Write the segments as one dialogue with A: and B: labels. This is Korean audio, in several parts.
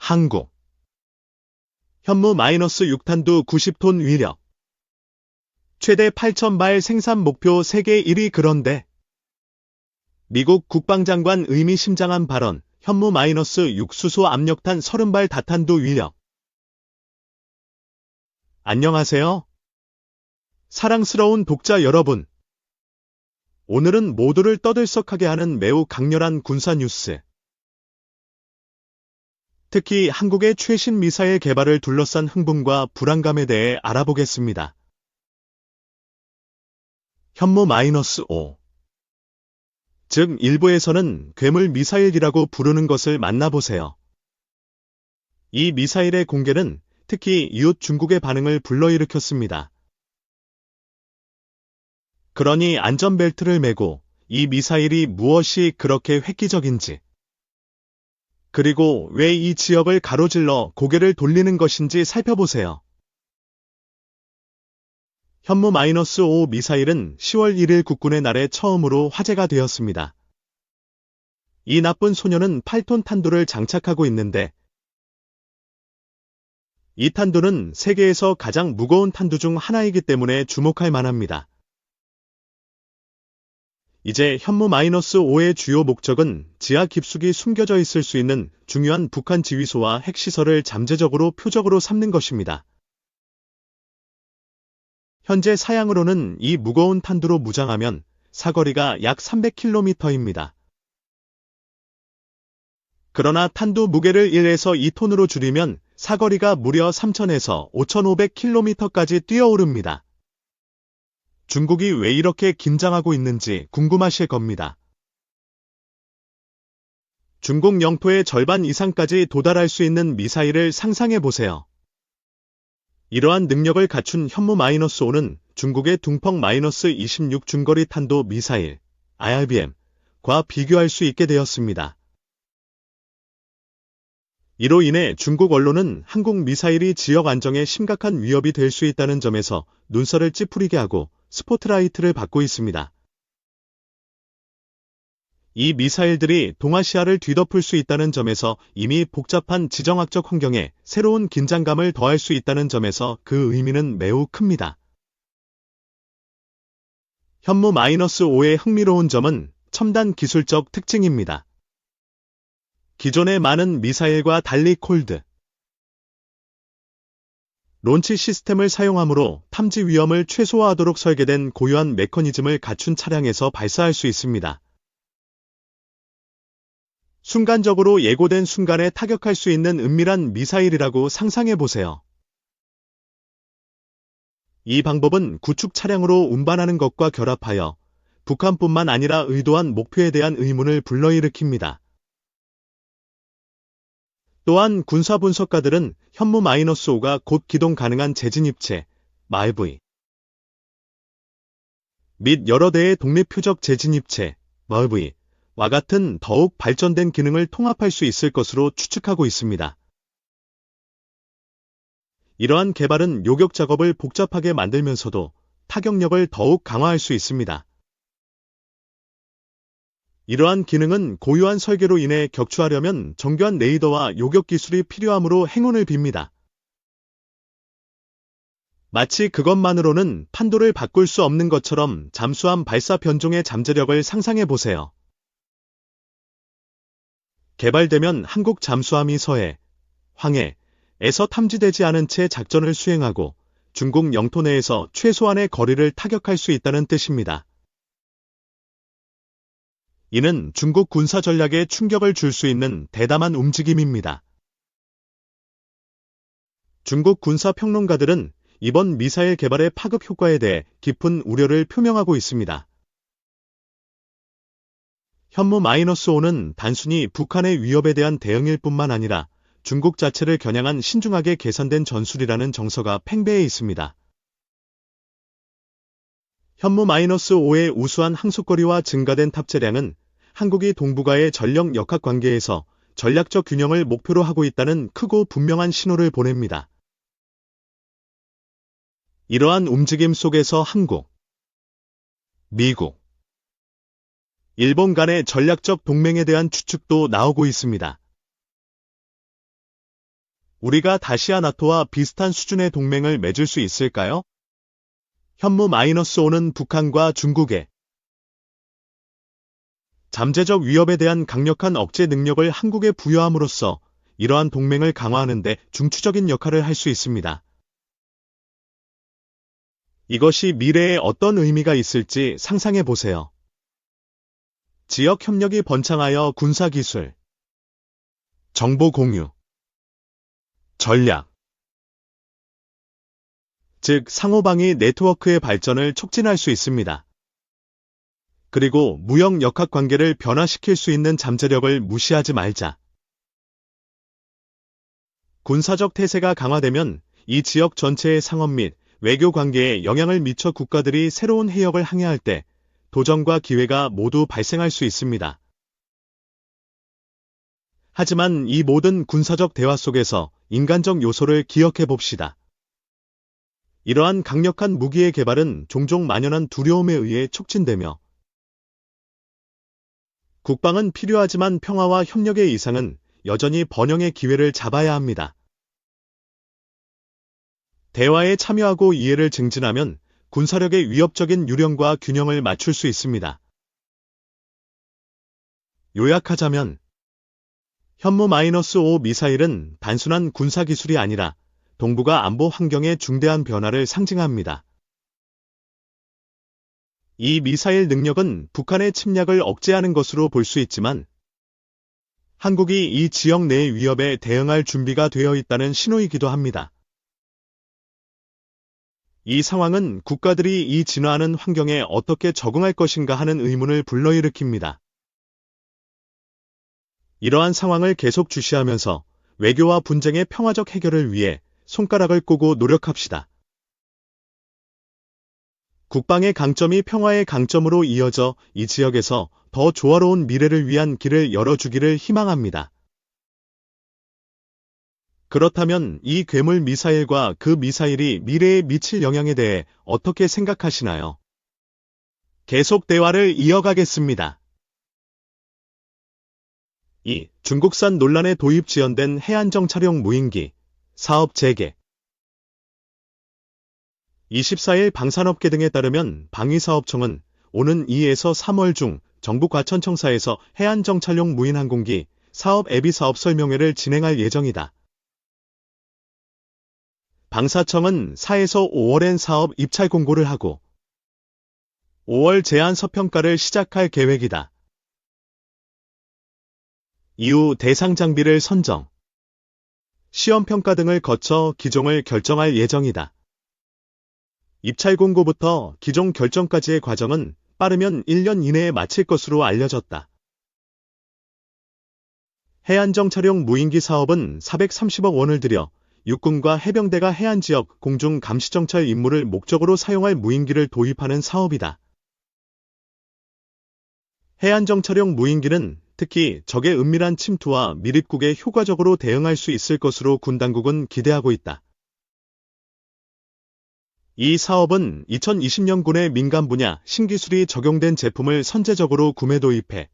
A: 한국. 현무 -6탄두 90톤 위력. 최대 8,000발 생산 목표 세계 1위. 그런데 미국 국방장관 의미심장한 발언. 현무 -6 수소 압력탄 30발 다탄두 위력. 안녕하세요. 사랑스러운 독자 여러분. 오늘은 모두를 떠들썩하게 하는 매우 강렬한 군사 뉴스. 특히 한국의 최신 미사일 개발을 둘러싼 흥분과 불안감에 대해 알아보겠습니다. 현무 -5. 즉 일부에서는 괴물 미사일이라고 부르는 것을 만나보세요. 이 미사일의 공개는 특히 이웃 중국의 반응을 불러일으켰습니다. 그러니 안전벨트를 매고 이 미사일이 무엇이 그렇게 획기적인지, 그리고 왜 이 지역을 가로질러 고개를 돌리는 것인지 살펴보세요. 현무 -5 미사일은 10월 1일 국군의 날에 처음으로 화제가 되었습니다. 이 나쁜 소녀는 8톤 탄두를 장착하고 있는데 이 탄두는 세계에서 가장 무거운 탄두 중 하나이기 때문에 주목할 만합니다. 이제 현무 -5의 주요 목적은 지하 깊숙이 숨겨져 있을 수 있는 중요한 북한 지휘소와 핵시설을 잠재적으로 표적으로 삼는 것입니다. 현재 사양으로는 이 무거운 탄두로 무장하면 사거리가 약 300km입니다. 그러나 탄두 무게를 1에서 2톤으로 줄이면 사거리가 무려 3,000에서 5,500km까지 뛰어오릅니다. 중국이 왜 이렇게 긴장하고 있는지 궁금하실 겁니다. 중국 영토의 절반 이상까지 도달할 수 있는 미사일을 상상해 보세요. 이러한 능력을 갖춘 현무 -5는 중국의 둥펑 -26 중거리 탄도 미사일, IRBM과 비교할 수 있게 되었습니다. 이로 인해 중국 언론은 한국 미사일이 지역 안정에 심각한 위협이 될 수 있다는 점에서 눈살을 찌푸리게 하고 스포트라이트를 받고 있습니다. 이 미사일들이 동아시아를 뒤덮을 수 있다는 점에서 이미 복잡한 지정학적 환경에 새로운 긴장감을 더할 수 있다는 점에서 그 의미는 매우 큽니다. 현무 -5의 흥미로운 점은 첨단 기술적 특징입니다. 기존의 많은 미사일과 달리 콜드 론치 시스템을 사용하므로 탐지 위험을 최소화하도록 설계된 고유한 메커니즘을 갖춘 차량에서 발사할 수 있습니다. 순간적으로 예고된 순간에 타격할 수 있는 은밀한 미사일이라고 상상해보세요. 이 방법은 구축 차량으로 운반하는 것과 결합하여 북한뿐만 아니라 의도한 목표에 대한 의문을 불러일으킵니다. 또한 군사 분석가들은 현무 -5가 곧 기동 가능한 재진입체, MALV 및 여러 대의 독립표적 재진입체, MALV 와 같은 더욱 발전된 기능을 통합할 수 있을 것으로 추측하고 있습니다. 이러한 개발은 요격 작업을 복잡하게 만들면서도 타격력을 더욱 강화할 수 있습니다. 이러한 기능은 고유한 설계로 인해 격추하려면 정교한 레이더와 요격 기술이 필요하므로 행운을 빕니다. 마치 그것만으로는 판도를 바꿀 수 없는 것처럼 잠수함 발사 변종의 잠재력을 상상해보세요. 개발되면 한국 잠수함이 서해, 황해에서 탐지되지 않은 채 작전을 수행하고 중국 영토 내에서 최소한의 거리를 타격할 수 있다는 뜻입니다. 이는 중국 군사 전략에 충격을 줄 수 있는 대담한 움직임입니다. 중국 군사 평론가들은 이번 미사일 개발의 파급 효과에 대해 깊은 우려를 표명하고 있습니다. 현무 -5는 단순히 북한의 위협에 대한 대응일 뿐만 아니라 중국 자체를 겨냥한 신중하게 계산된 전술이라는 정서가 팽배해 있습니다. 현무 -5의 우수한 항속거리와 증가된 탑재량은 한국이 동북아의 전력 역학 관계에서 전략적 균형을 목표로 하고 있다는 크고 분명한 신호를 보냅니다. 이러한 움직임 속에서 한국, 미국, 일본 간의 전략적 동맹에 대한 추측도 나오고 있습니다. 우리가 다시아 나토와 비슷한 수준의 동맹을 맺을 수 있을까요? 현무-5는 북한과 중국에 잠재적 위협에 대한 강력한 억제 능력을 한국에 부여함으로써 이러한 동맹을 강화하는 데 중추적인 역할을 할 수 있습니다. 이것이 미래에 어떤 의미가 있을지 상상해 보세요. 지역 협력이 번창하여 군사기술, 정보 공유, 전략, 즉 상호방위 네트워크의 발전을 촉진할 수 있습니다. 그리고 무역 역학 관계를 변화시킬 수 있는 잠재력을 무시하지 말자. 군사적 태세가 강화되면 이 지역 전체의 상업 및 외교 관계에 영향을 미쳐 국가들이 새로운 해역을 항해할 때 도전과 기회가 모두 발생할 수 있습니다. 하지만 이 모든 군사적 대화 속에서 인간적 요소를 기억해 봅시다. 이러한 강력한 무기의 개발은 종종 만연한 두려움에 의해 촉진되며 국방은 필요하지만 평화와 협력의 이상은 여전히 번영의 기회를 잡아야 합니다. 대화에 참여하고 이해를 증진하면 군사력의 위협적인 유령과 균형을 맞출 수 있습니다. 요약하자면 현무-5 미사일은 단순한 군사기술이 아니라 동북아 안보 환경의 중대한 변화를 상징합니다. 이 미사일 능력은 북한의 침략을 억제하는 것으로 볼 수 있지만 한국이 이 지역 내의 위협에 대응할 준비가 되어 있다는 신호이기도 합니다. 이 상황은 국가들이 이 진화하는 환경에 어떻게 적응할 것인가 하는 의문을 불러일으킵니다. 이러한 상황을 계속 주시하면서 외교와 분쟁의 평화적 해결을 위해 손가락을 꼬고 노력합시다. 국방의 강점이 평화의 강점으로 이어져 이 지역에서 더 조화로운 미래를 위한 길을 열어주기를 희망합니다. 그렇다면 이 괴물 미사일과 그 미사일이 미래에 미칠 영향에 대해 어떻게 생각하시나요? 계속 대화를 이어가겠습니다. 2. 중국산 논란에 도입 지연된 해안정찰용 무인기 사업 재개 24일 방산업계 등에 따르면 방위사업청은 오는 2에서 3월 중 정부 과천청사에서 해안정찰용 무인항공기 사업 예비 사업 설명회를 진행할 예정이다. 방사청은 4에서 5월엔 사업 입찰 공고를 하고 5월 제안 서평가를 시작할 계획이다. 이후 대상 장비를 선정, 시험평가 등을 거쳐 기종을 결정할 예정이다. 입찰 공고부터 기종 결정까지의 과정은 빠르면 1년 이내에 마칠 것으로 알려졌다. 해안정찰용 무인기 사업은 430억 원을 들여 육군과 해병대가 해안지역 공중 감시정찰 임무를 목적으로 사용할 무인기를 도입하는 사업이다. 해안정찰용 무인기는 특히 적의 은밀한 침투와 미립국에 효과적으로 대응할 수 있을 것으로 군 당국은 기대하고 있다. 이 사업은 2020년 군의 민간 분야 신기술이 적용된 제품을 선제적으로 구매 도입해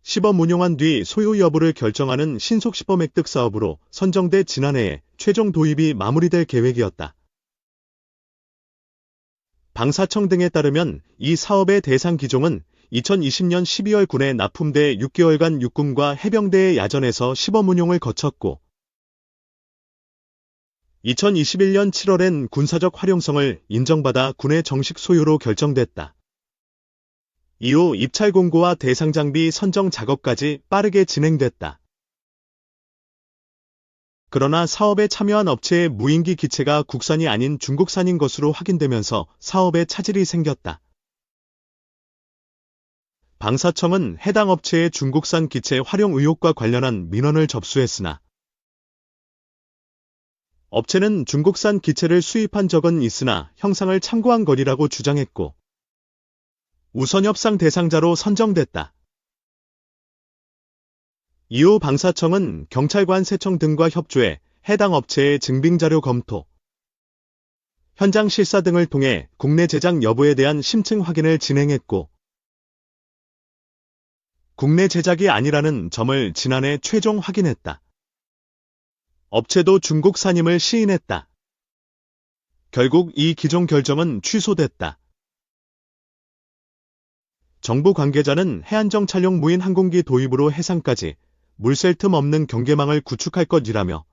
A: 시범 운용한 뒤 소요 여부를 결정하는 신속 시범 획득 사업으로 선정돼 지난해에 최종 도입이 마무리될 계획이었다. 방사청 등에 따르면 이 사업의 대상 기종은 2020년 12월 군에 납품돼 6개월간 육군과 해병대의 야전에서 시범 운용을 거쳤고 2021년 7월엔 군사적 활용성을 인정받아 군의 정식 소유로 결정됐다. 이후 입찰 공고와 대상 장비 선정 작업까지 빠르게 진행됐다. 그러나 사업에 참여한 업체의 무인기 기체가 국산이 아닌 중국산인 것으로 확인되면서 사업에 차질이 생겼다. 방사청은 해당 업체의 중국산 기체 활용 의혹과 관련한 민원을 접수했으나 업체는 중국산 기체를 수입한 적은 있으나 형상을 참고한 거리라고 주장했고 우선 협상 대상자로 선정됐다. 이후 방사청은 경찰관세청 등과 협조해 해당 업체의 증빙자료 검토, 현장 실사 등을 통해 국내 제작 여부에 대한 심층 확인을 진행했고 국내 제작이 아니라는 점을 지난해 최종 확인했다. 업체도 중국 산임을 시인했다. 결국 이 기종 결정은 취소됐다. 정부 관계자는 해안정찰용 무인 항공기 도입으로 해상까지 물 셀 틈 없는 경계망을 구축할 것이라며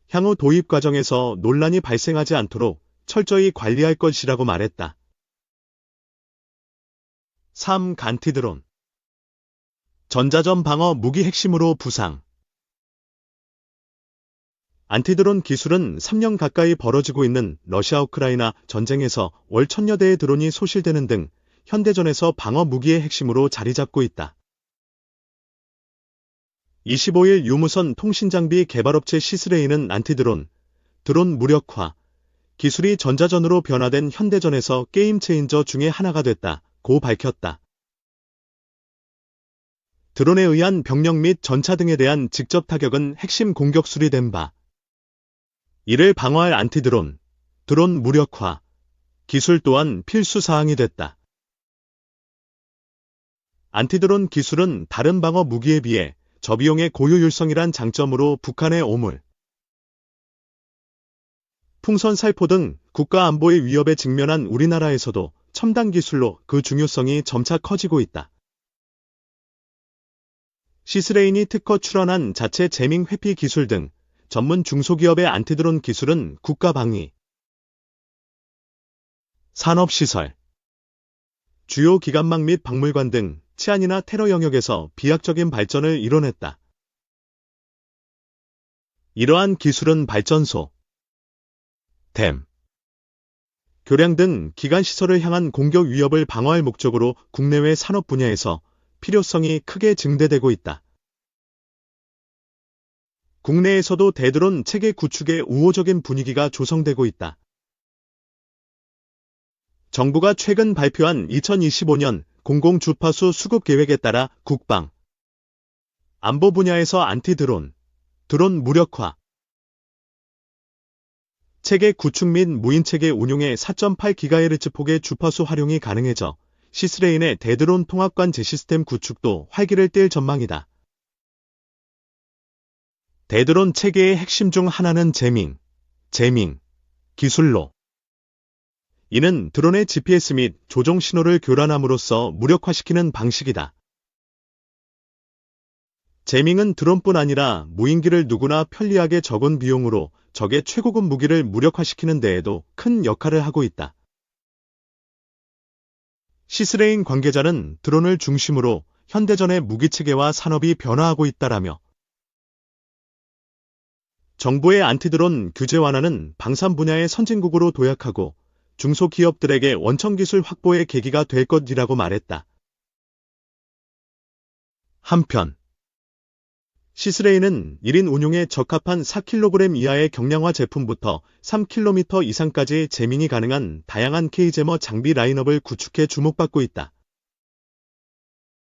A: 향후 도입 과정에서 논란이 발생하지 않도록 철저히 관리할 것이라고 말했다. 3. 간티드론. 전자전 방어 무기 핵심으로 부상. 안티드론 기술은 3년 가까이 벌어지고 있는 러시아 우크라이나 전쟁에서 월 1000여 대의 드론이 소실되는 등 현대전에서 방어 무기의 핵심으로 자리 잡고 있다. 25일 유무선 통신장비 개발업체 시스레이는 안티드론, 드론 무력화 기술이 전자전으로 변화된 현대전에서 게임 체인저 중의 하나가 됐다고 밝혔다. 드론에 의한 병력 및 전차 등에 대한 직접 타격은 핵심 공격술이 된 바, 이를 방어할 안티드론, 드론 무력화 기술 또한 필수 사항이 됐다. 안티드론 기술은 다른 방어 무기에 비해 저비용의 고효율성이란 장점으로 북한의 오물, 풍선 살포 등 국가 안보의 위협에 직면한 우리나라에서도 첨단 기술로 그 중요성이 점차 커지고 있다. 시스레인이 특허 출원한 자체 재밍 회피 기술 등 전문 중소기업의 안티드론 기술은 국가방위, 산업시설, 주요 기관망 및 박물관 등 치안이나 테러 영역에서 비약적인 발전을 이뤄냈다. 이러한 기술은 발전소, 댐, 교량 등 기관시설을 향한 공격 위협을 방어할 목적으로 국내외 산업 분야에서 필요성이 크게 증대되고 있다. 국내에서도 대드론 체계 구축에 우호적인 분위기가 조성되고 있다. 정부가 최근 발표한 2025년 공공주파수 수급 계획에 따라 국방, 안보 분야에서 안티드론, 드론 무력화, 체계 구축 및 무인체계 운용에 4.8GHz 폭의 주파수 활용이 가능해져 시스레인의 대드론 통합관제 시스템 구축도 활기를 띨 전망이다. 대드론 체계의 핵심 중 하나는 재밍 기술로. 이는 드론의 GPS 및 조종 신호를 교란함으로써 무력화시키는 방식이다. 재밍은 드론뿐 아니라 무인기를 누구나 편리하게 적은 비용으로 적의 최고급 무기를 무력화시키는 데에도 큰 역할을 하고 있다. 시스레인 관계자는 드론을 중심으로 현대전의 무기체계와 산업이 변화하고 있다라며 정부의 안티드론 규제 완화는 방산 분야의 선진국으로 도약하고 중소기업들에게 원천기술 확보의 계기가 될 것이라고 말했다. 한편 시스레인은 1인 운용에 적합한 4kg 이하의 경량화 제품부터 3km 이상까지 재밍이 가능한 다양한 K제머 장비 라인업을 구축해 주목받고 있다.